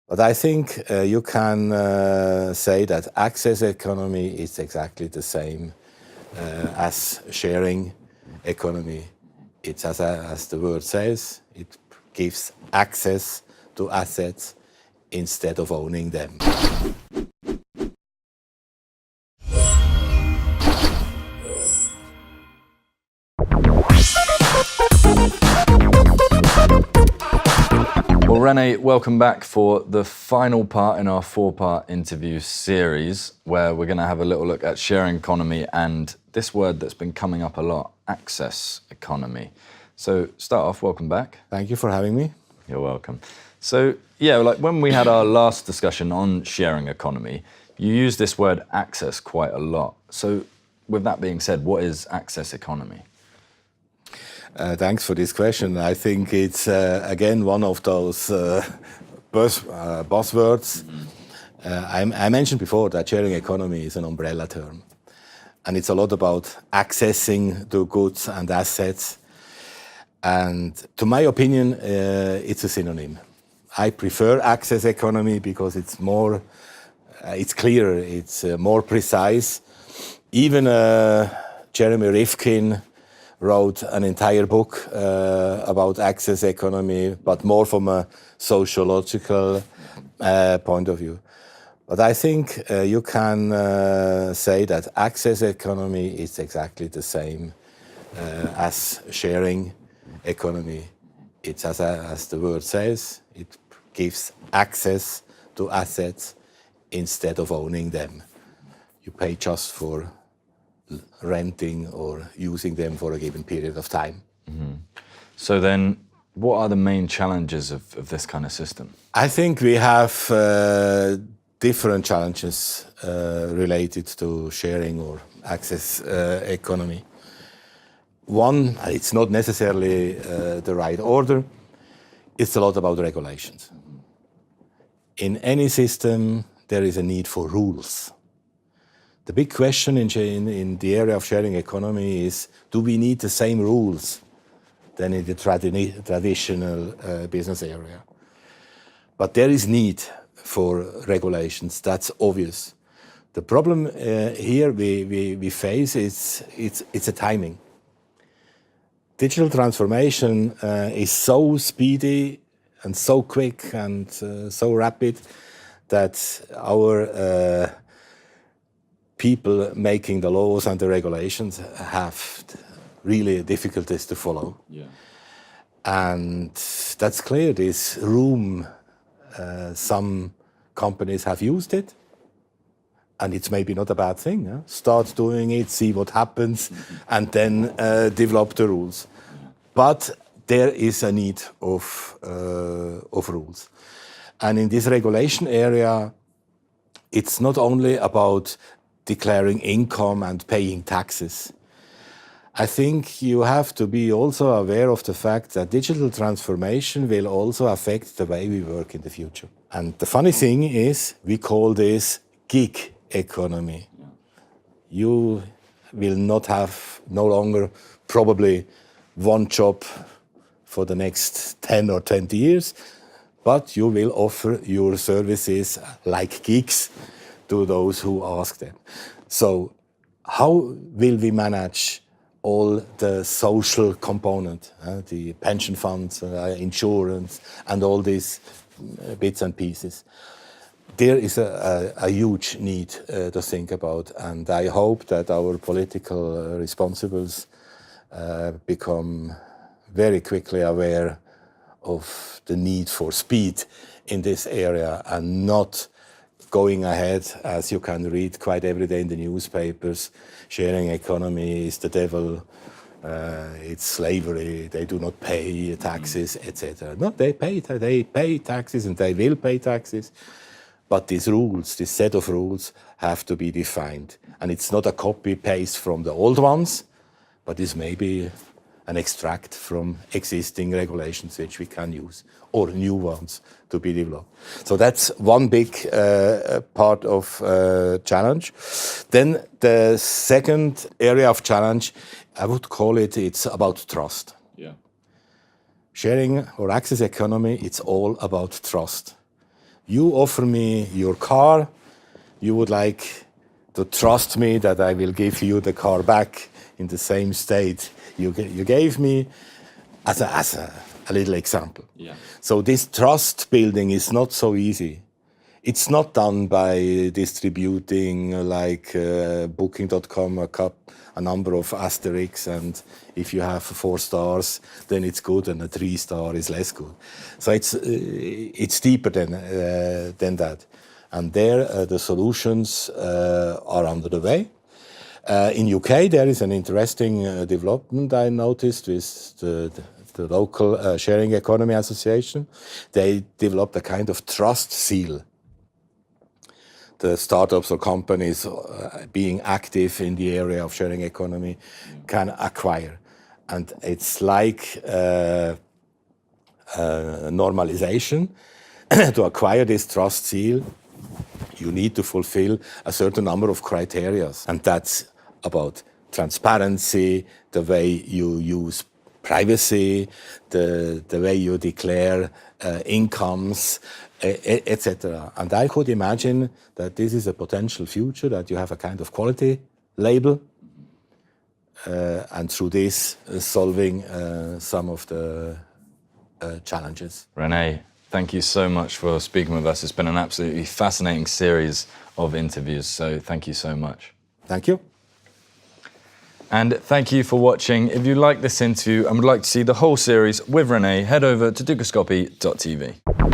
But I think you can say that access economy is exactly the same as sharing economy. It's as the word says, it gives access to assets instead of owning them. Well, René, welcome back for the final part in our 4-part interview series, where we're going to have a little look at sharing economy and this word that's been coming up a lot, access economy. So start off, welcome back. Thank you for having me. You're welcome. So yeah, like when we had our last discussion on sharing economy, you used this word access quite a lot. So with that being said, what is access economy? Thanks for this question. I think it's, again, one of those buzzwords. I mentioned before that sharing economy is an umbrella term. And it's a lot about accessing to goods and assets. And to my opinion, it's a synonym. I prefer access economy because it's more, it's clearer, it's more precise. Even Jeremy Rifkin wrote an entire book about access economy, but more from a sociological point of view. But I think you can say that access economy is exactly the same as sharing economy. It's as the word says, it gives access to assets instead of owning them. You pay just for renting or using them for a given period of time. Mm-hmm. So then, what are the main challenges of this kind of system? I think we have different challenges related to sharing or access economy. One, it's not necessarily the right order. It's a lot about regulations. In any system, there is a need for rules. The big question in the area of sharing economy is, do we need the same rules than in the traditional business area? But there is need for regulations, that's obvious. The problem here we face is it's a timing. Digital transformation is so speedy and so quick and so rapid that our people making the laws and the regulations have really difficulties to follow. Yeah. And that's clear, this room, some companies have used it, and it's maybe not a bad thing. Huh? Start doing it, see what happens, and then develop the rules. But there is a need of rules. And in this regulation area, it's not only about declaring income and paying taxes. I think you have to be also aware of the fact that digital transformation will also affect the way we work in the future. And the funny thing is, we call this gig economy. You will not have no longer probably one job for the next 10 or 20 years, but you will offer your services like gigs to those who ask them. So how will we manage all the social component, the pension funds, insurance, and all these bits and pieces? There is a huge need to think about, and I hope that our political responsibles become very quickly aware of the need for speed in this area and not going ahead, as you can read quite every day in the newspapers, sharing economy is the devil, it's slavery, they do not pay taxes, etc. No, they pay taxes and they will pay taxes. But these rules, this set of rules, have to be defined. And it's not a copy-paste from the old ones, but it's maybe an extract from existing regulations which we can use, or new ones to be developed. So that's one big part of challenge. Then the second area of challenge, I would call it's about trust. Yeah. Sharing or access economy, it's all about trust. You offer me your car, you would like to trust me that I will give you the car back in the same state you gave me, as a little example. Yeah. So this trust building is not so easy. It's not done by distributing like Booking.com a number of asterisks, and if you have 4 stars, then it's good, and a 3-star is less good. So it's deeper than that. And there the solutions are under the way. In UK, there is an interesting development I noticed with the local Sharing Economy Association. They developed a kind of trust seal. The startups or companies being active in the area of sharing economy can acquire. And it's like normalization. To acquire this trust seal, you need to fulfill a certain number of criteria. And that's about transparency, the way you use privacy, the way you declare incomes, etc. And I could imagine that this is a potential future, that you have a kind of quality label, and through this solving some of the challenges. René, thank you so much for speaking with us. It's been an absolutely fascinating series of interviews, so thank you so much. Thank you. And thank you for watching. If you like this interview and would like to see the whole series with René, head over to dukascopy.tv.